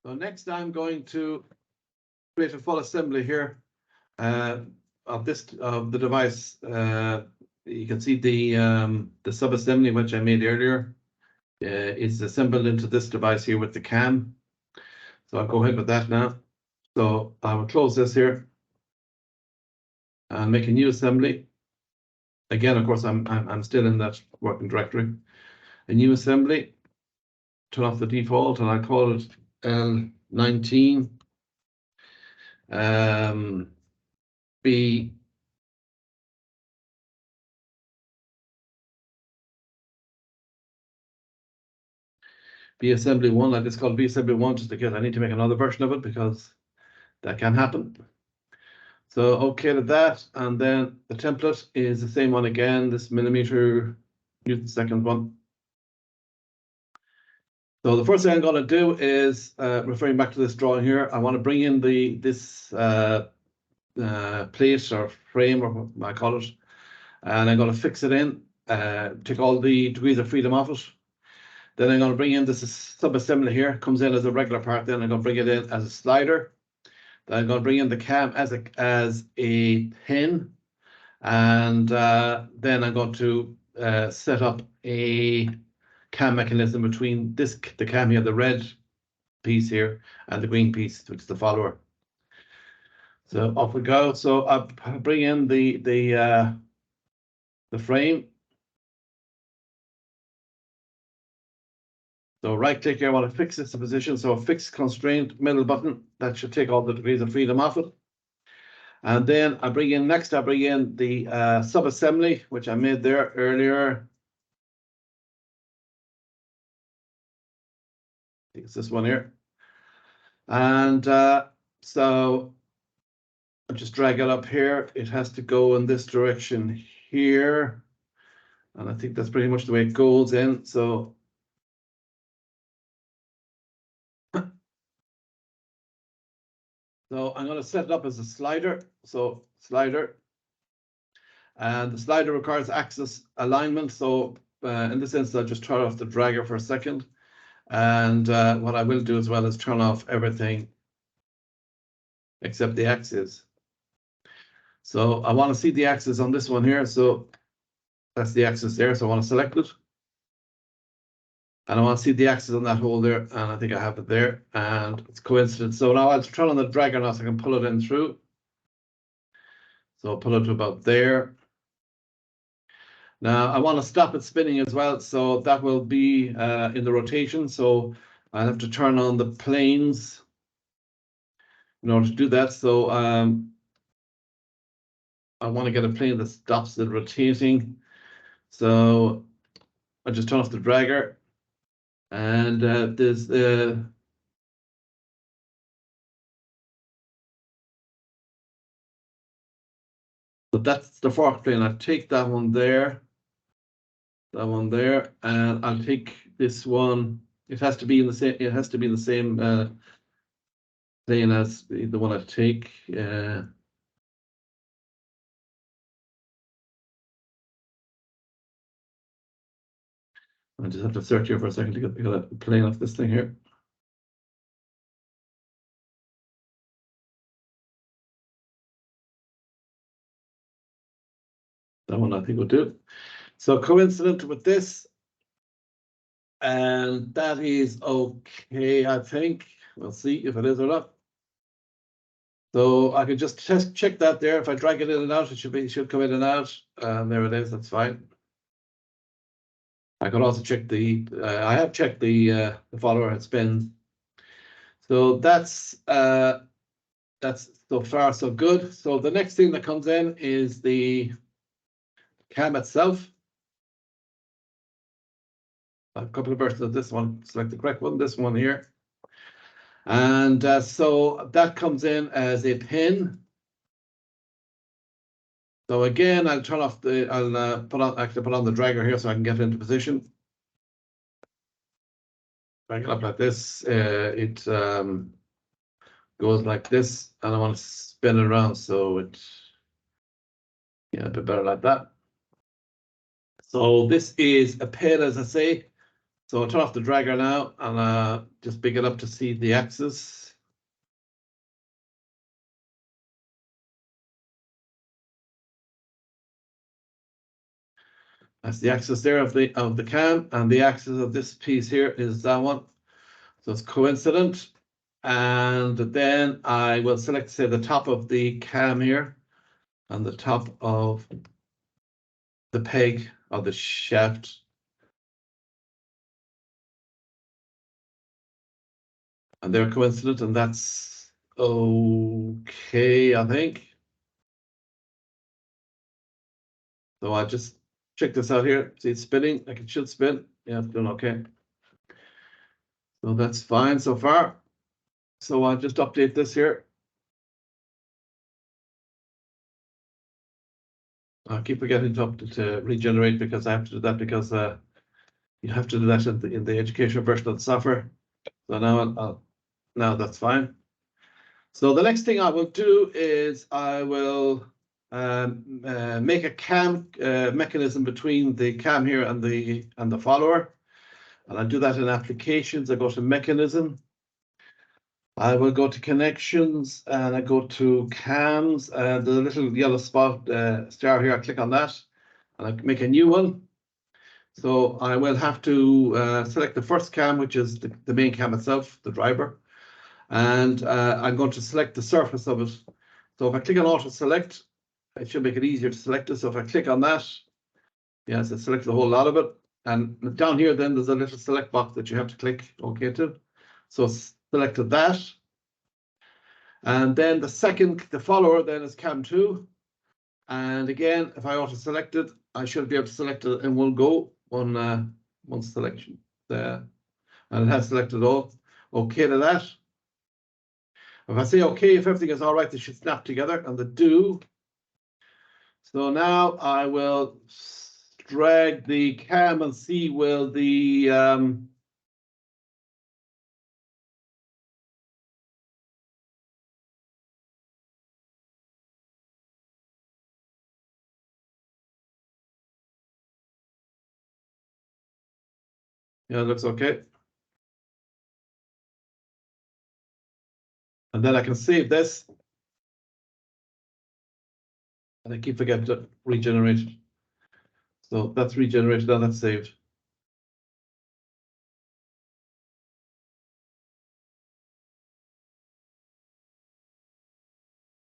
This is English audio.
So next I'm going to create a full assembly here of the device. You can see the sub-assembly which I made earlier is assembled into this device here with the cam. So I'll go ahead with that now. So I will close this here and make a new assembly. Again, of course, I'm still in that working directory. A new assembly. Turn off the default, and I call it L19 B assembly 1. I just call it B assembly 1 just because I need to make another version of it because that can happen. So okay to that, and then the template is the same one again, this millimeter Newton second one. So the first thing I'm going to do is, referring back to this drawing here, I want to bring in this plate or frame, or what I call it, and I'm going to fix it in, take all the degrees of freedom off it. Then I'm going to bring in this sub-assembly here, comes in as a regular part, then I'm going to bring it in as a slider. Then I'm going to bring in the cam as a pin, and then I'm going to set up a cam mechanism between the cam here, the red piece here, and the green piece, which is the follower. So off we go. So I bring in the frame. So right click here, I want to fix this position. So fix constraint middle button, that should take all the degrees of freedom off it. And then I bring in the sub-assembly, which I made there earlier. I think it's this one here. And so I'll just drag it up here. It has to go in this direction here. And I think that's pretty much the way it goes in. So I'm going to set it up as a slider. So slider. And the slider requires axis alignment. So in this instance, I'll just turn off the dragger for a second. And what I will do as well is turn off everything except the axis. So I want to see the axis on this one here. So that's the axis there. So I want to select it. And I want to see the axis on that hole there. And I think I have it there. And it's coincidence. So now I'll turn on the dragger now so I can pull it in through. So I'll pull it to about there. Now I want to stop it spinning as well. So that will be in the rotation. So I have to turn on the planes in order to do that. So I want to get a plane that stops it rotating. So I just turn off the dragger, and there's so that's the fork plane. I take that one there, and I'll take this one. It has to be in the same. It has to be in the same plane as the one I take. I just have to search here for a second to get a plane off this thing here. That one I think will do. So coincident with this, and that is okay, I think. We'll see if it is or not. So I could just check that there. If I drag it in and out, it should come in and out. And there it is. That's fine. I could also check I have checked the follower it spins. So that's so far so good. So the next thing that comes in is the cam itself. A couple of versions of this one. Select the correct one. This one here. And so that comes in as a pin. So again, I'll turn off I'll put on the dragger here so I can get into position. Drag it up like this. It goes like this, and I want to spin it around so it, a bit better like that. So this is a pin, as I say. So I'll turn off the dragger now and just pick it up to see the axis. That's the axis there of the cam, and the axis of this piece here is that one. So it's coincident. And then I will select, say, the top of the cam here and the top of the peg of the shaft. And they're coincident, and that's okay, I think. So I just check this out here. See, it's spinning like it should spin. Yeah, it's doing okay. So that's fine so far. So I'll just update this here. I keep forgetting to regenerate because I have to do that because you have to do that in the educational version of the software. So now now that's fine. So the next thing I will do is I will make a cam mechanism between the cam here and the follower. And I'll do that in applications. I go to mechanism. I will go to connections and I go to cams and the little yellow spot star here. I click on that and I make a new one. So I will have to select the first cam, which is the main cam itself, the driver. And I'm going to select the surface of it. So if I click on auto select, it should make it easier to select it. So if I click on that, yes, it selects a whole lot of it. And down here, then there's a little select box that you have to click OK to. So selected that. And then the follower then is cam 2. And again, if I auto select it, I should be able to select it in one go, one selection there. And it has selected all. OK to that. If I say OK, if everything is all right, they should snap together, and they do. So now I will drag the cam and see will the yeah, it looks okay. And then I can save this. And I keep forgetting to regenerate. So that's regenerated, now that's saved.